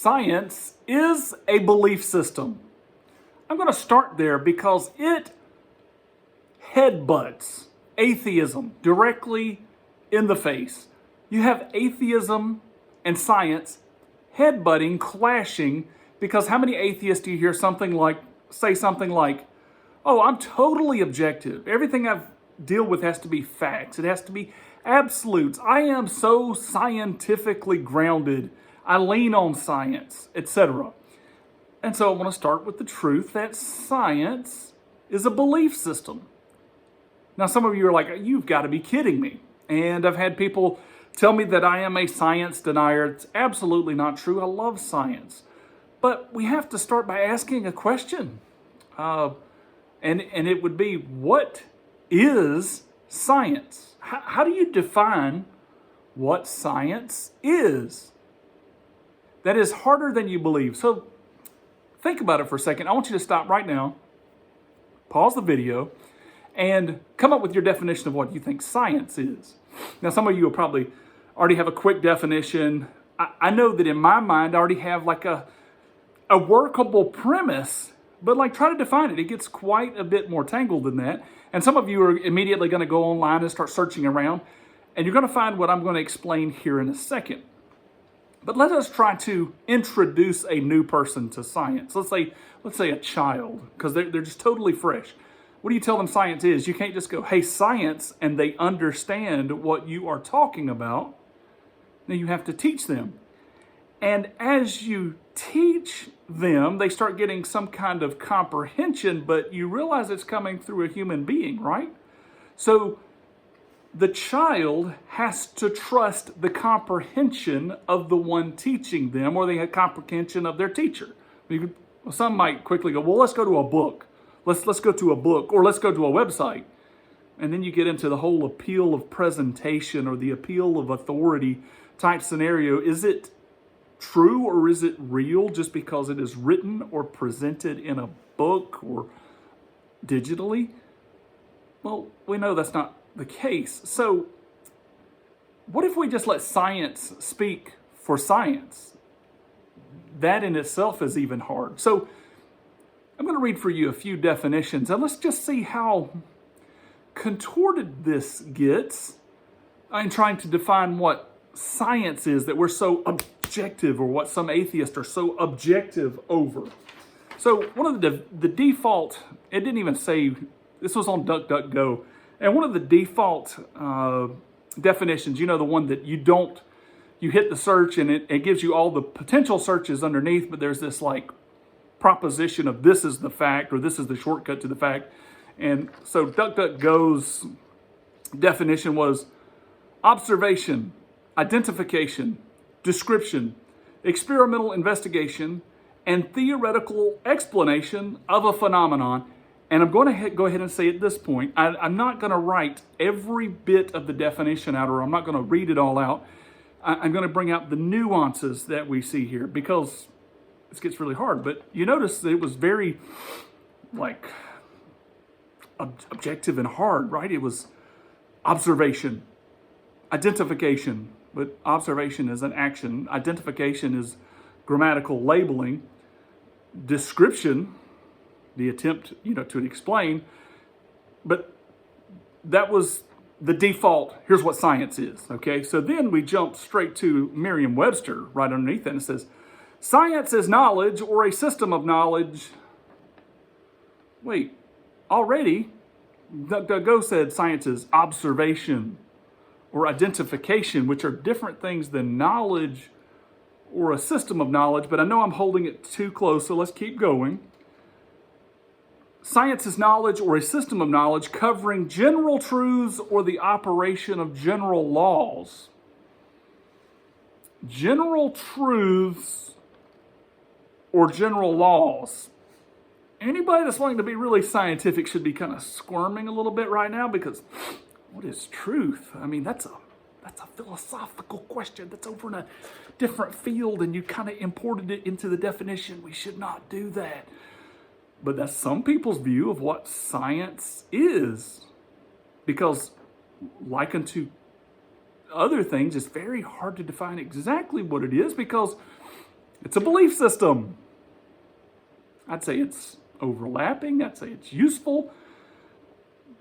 Science is a belief system. I'm going to start there because it headbutts atheism directly in the face. You have atheism and science headbutting, clashing, because how many atheists do you hear say something like, oh, I'm totally objective. Everything I deal with has to be facts. It has to be absolutes. I am so scientifically grounded. I lean on science, etc. And so I want to start with the truth that science is a belief system. Now, some of you are like, you've got to be kidding me. And I've had people tell me that I am a science denier. It's absolutely not true. I love science. But we have to start by asking a question. And it would be, what is science? How do you define what science is? That is harder than you believe. So think about it for a second. I want you to stop right now, pause the video, and come up with your definition of what you think science is. Now, some of you will probably already have a quick definition. I know that in my mind, I already have like a workable premise, but like try to define it. It gets quite a bit more tangled than that. And some of you are immediately going to go online and start searching around, and you're going to find what I'm going to explain here in a second. But let us try to introduce a new person to science. Let's say a child, because they're just totally fresh. What do you tell them science is? You can't just go, hey, science, and they understand what you are talking about. Now you have to teach them. And as you teach them, they start getting some kind of comprehension, but you realize it's coming through a human being, right? So the child has to trust the comprehension of the one teaching them, or the comprehension of their teacher. Some might quickly go, well, let's go to a book. Let's go to a book, or let's go to a website. And then you get into the whole appeal of presentation or the appeal of authority type scenario. Is it true or is it real just because it is written or presented in a book or digitally? Well, we know that's not the case. So what if we just let science speak for science? That in itself is even hard. So I'm going to read for you a few definitions, and let's just see how contorted this gets in trying to define what science is that we're so objective, or what some atheists are so objective over. So one of the default, it didn't even say, this was on DuckDuckGo, and one of the default definitions, the one that you hit the search and it gives you all the potential searches underneath, but there's this like proposition of this is the fact, or this is the shortcut to the fact. And so DuckDuckGo's definition was observation, identification, description, experimental investigation, and theoretical explanation of a phenomenon. And I'm going to go ahead and say at this point, I'm not going to write every bit of the definition out, or I'm not going to read it all out. I'm going to bring out the nuances that we see here, because this gets really hard. But you notice that it was very like objective and hard, right? It was observation, identification, but observation is an action. Identification is grammatical labeling. Description, the attempt, to explain. But that was the default. Here's what science is, okay? So then we jump straight to Merriam-Webster right underneath that, and it says, science is knowledge or a system of knowledge. Wait, already, DuckDuckGo said science is observation or identification, which are different things than knowledge or a system of knowledge, but I know I'm holding it too close, so let's keep going. Science is knowledge or a system of knowledge covering general truths or the operation of general laws. General truths or general laws. Anybody that's wanting to be really scientific should be kind of squirming a little bit right now, because what is truth? I mean, that's a philosophical question that's over in a different field, and you kind of imported it into the definition. We should not do that. But that's some people's view of what science is, because like unto other things, it's very hard to define exactly what it is, because It's a belief system. I'd say it's overlapping. I'd say it's useful.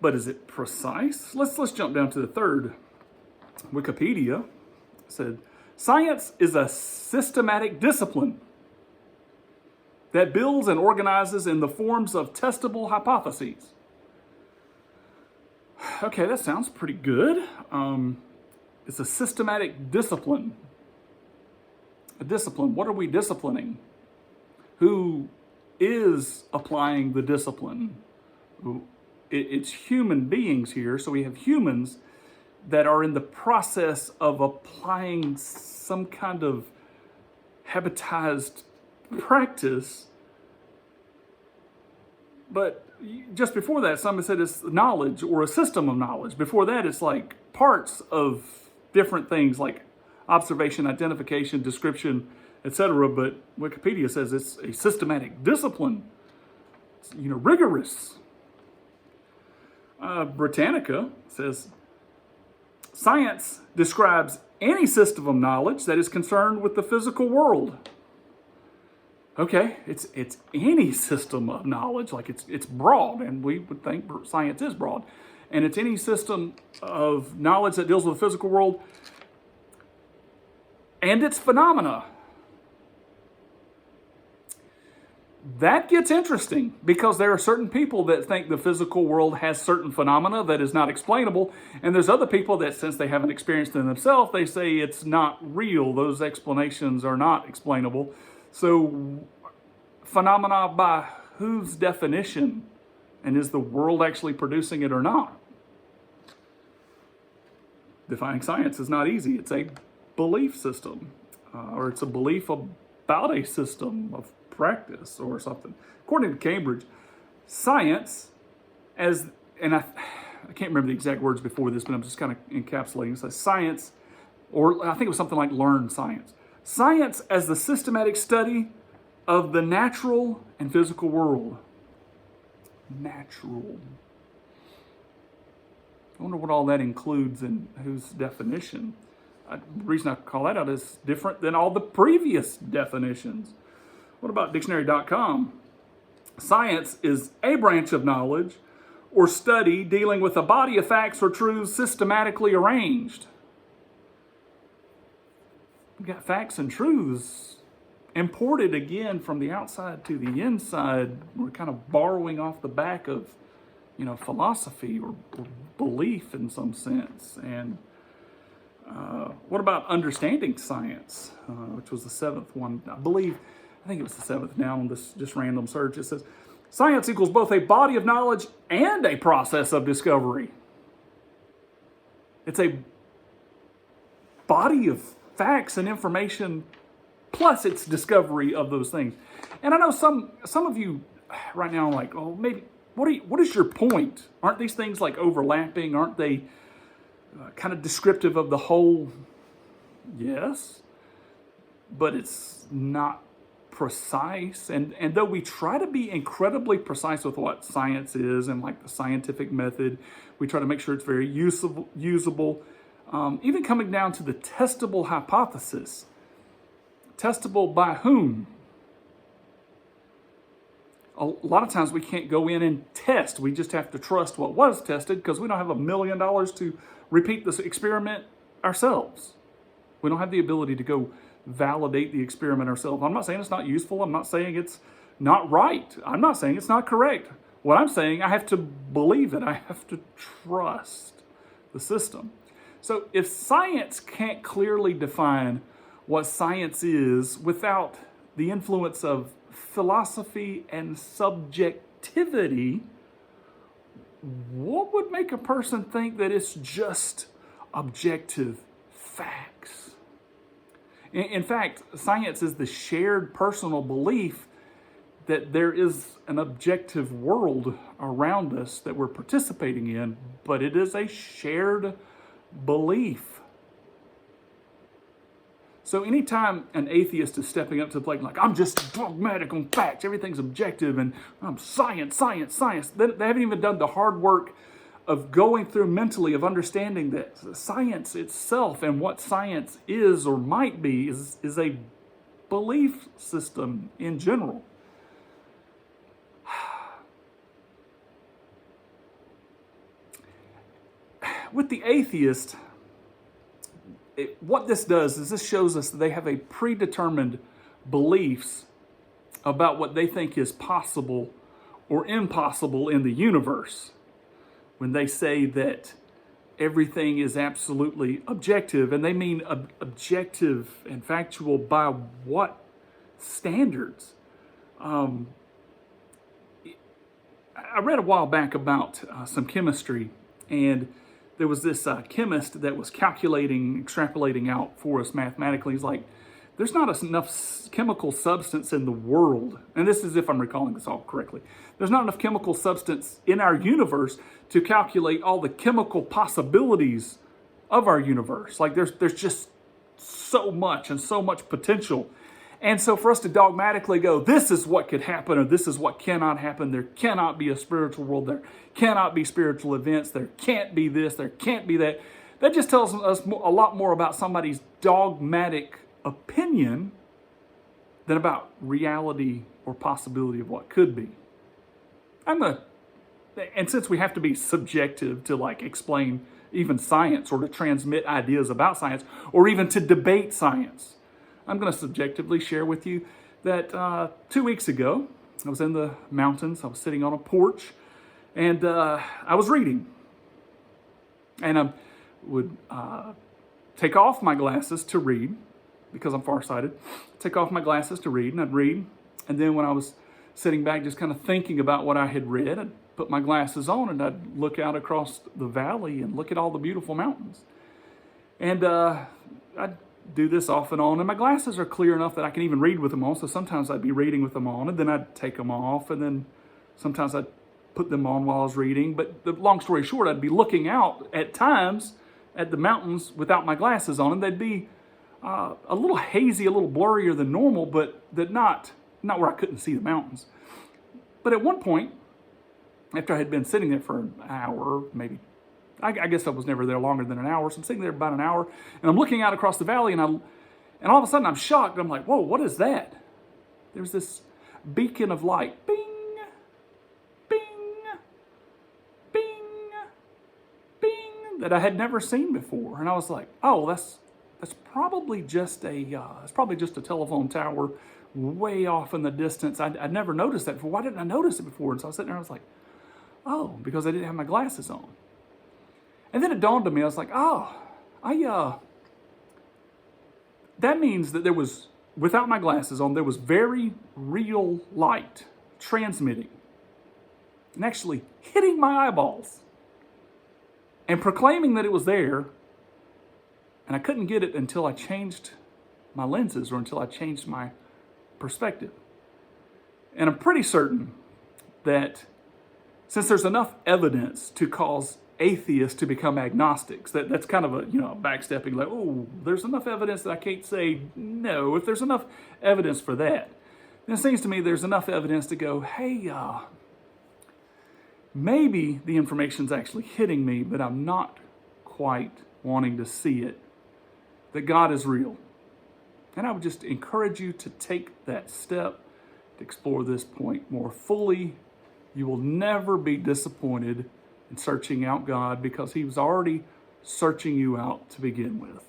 But is it precise? Let's jump down to the third. Wikipedia said, science is a systematic discipline that builds and organizes in the forms of testable hypotheses. Okay, that sounds pretty good. It's a systematic discipline. A discipline. What are we disciplining? Who is applying the discipline? It's human beings here, so we have humans that are in the process of applying some kind of habitized practice. But just before that, somebody said it's knowledge or a system of knowledge. Before that, it's like parts of different things like observation, identification, description, etc. But Wikipedia says it's a systematic discipline. It's, rigorous. Britannica says, science describes any system of knowledge that is concerned with the physical world. Okay, it's any system of knowledge, like it's broad, and we would think science is broad. And it's any system of knowledge that deals with the physical world and its phenomena. That gets interesting because there are certain people that think the physical world has certain phenomena that is not explainable. And there's other people that, since they haven't experienced it themselves, they say it's not real. Those explanations are not explainable. So phenomena by whose definition? And is the world actually producing it or not? Defining science is not easy. It's a belief system, or it's a belief about a system of practice or something. According to Cambridge, science and I can't remember the exact words before this, but I'm just kind of encapsulating. It says science, or I think it was something like learned science. Science as the systematic study of the natural and physical world. Natural. I wonder what all that includes and whose definition. The reason I call that out is different than all the previous definitions. What about dictionary.com? Science is a branch of knowledge or study dealing with a body of facts or truths systematically arranged. We've got facts and truths imported again from the outside to the inside. We're kind of borrowing off the back of, philosophy or belief in some sense. And what about understanding science, which was the seventh one, I think it was the seventh now on this just random search. It says, science equals both a body of knowledge and a process of discovery. It's a body of facts and information plus its discovery of those things. And I know some of you right now are like, oh, maybe, what is your point? Aren't these things like overlapping? Aren't they kind of descriptive of the whole? Yes, but it's not precise. And though we try to be incredibly precise with what science is and like the scientific method, we try to make sure it's very usable, even coming down to the testable hypothesis. Testable by whom? A lot of times we can't go in and test. We just have to trust what was tested because we don't have $1 million to repeat this experiment ourselves. We don't have the ability to go validate the experiment ourselves. I'm not saying it's not useful. I'm not saying it's not right. I'm not saying it's not correct. What I'm saying, I have to believe it. I have to trust the system. So if science can't clearly define what science is without the influence of philosophy and subjectivity, what would make a person think that it's just objective facts? In fact, science is the shared personal belief that there is an objective world around us that we're participating in, but it is a shared belief. So anytime an atheist is stepping up to the plate like, I'm just dogmatic on facts, everything's objective, and I'm science, they haven't even done the hard work of going through mentally of understanding that science itself and what science is or might be is a belief system in general. With the atheist, what this does is this shows us that they have a predetermined beliefs about what they think is possible or impossible in the universe. When they say that everything is absolutely objective, and they mean objective and factual by what standards? I read a while back about some chemistry, and there was this chemist that was extrapolating out for us mathematically. He's like, there's not enough chemical substance in the world, and this is if I'm recalling this all correctly, there's not enough chemical substance in our universe to calculate all the chemical possibilities of our universe. Like there's just so much and so much potential. And so for us to dogmatically go, this is what could happen or this is what cannot happen, there cannot be a spiritual world, there cannot be spiritual events, there can't be this, there can't be that, that just tells us a lot more about somebody's dogmatic opinion than about reality or possibility of what could be. And since we have to be subjective to like explain even science or to transmit ideas about science or even to debate science, I'm going to subjectively share with you that 2 weeks ago, I was in the mountains, I was sitting on a porch, and I was reading. And I would take off my glasses to read, because I'm farsighted, take off my glasses to read, and I'd read. And then when I was sitting back just kind of thinking about what I had read, I'd put my glasses on and I'd look out across the valley and look at all the beautiful mountains. And I'd do this off and on, and my glasses are clear enough that I can even read with them on, so sometimes I'd be reading with them on, and then I'd take them off, and then sometimes I'd put them on while I was reading. But the long story short, I'd be looking out at times at the mountains without my glasses on, and they'd be a little hazy, a little blurrier than normal, but not where I couldn't see the mountains. But at one point, after I had been sitting there for an hour, maybe, I guess I was never there longer than an hour, so I'm sitting there about an hour, and I'm looking out across the valley, and all of a sudden I'm shocked. I'm like, whoa, what is that? There's this beacon of light. Bing, bing, bing, bing, that I had never seen before. And I was like, oh, that's probably just a telephone tower way off in the distance. I'd never noticed that before. Why didn't I notice it before? And so I was sitting there, I was like, oh, because I didn't have my glasses on. And then it dawned on me, I was like, that means that there was, without my glasses on, there was very real light transmitting and actually hitting my eyeballs and proclaiming that it was there. And I couldn't get it until I changed my lenses or until I changed my perspective. And I'm pretty certain that since there's enough evidence to cause atheists to become agnostics, that's kind of a backstepping, like, oh, there's enough evidence that I can't say no. If there's enough evidence for that, then it seems to me there's enough evidence to go, hey, maybe the information's actually hitting me, but I'm not quite wanting to see it, that God is real. And I would just encourage you to take that step to explore this point more fully. You will never be disappointed in searching out God, because he was already searching you out to begin with.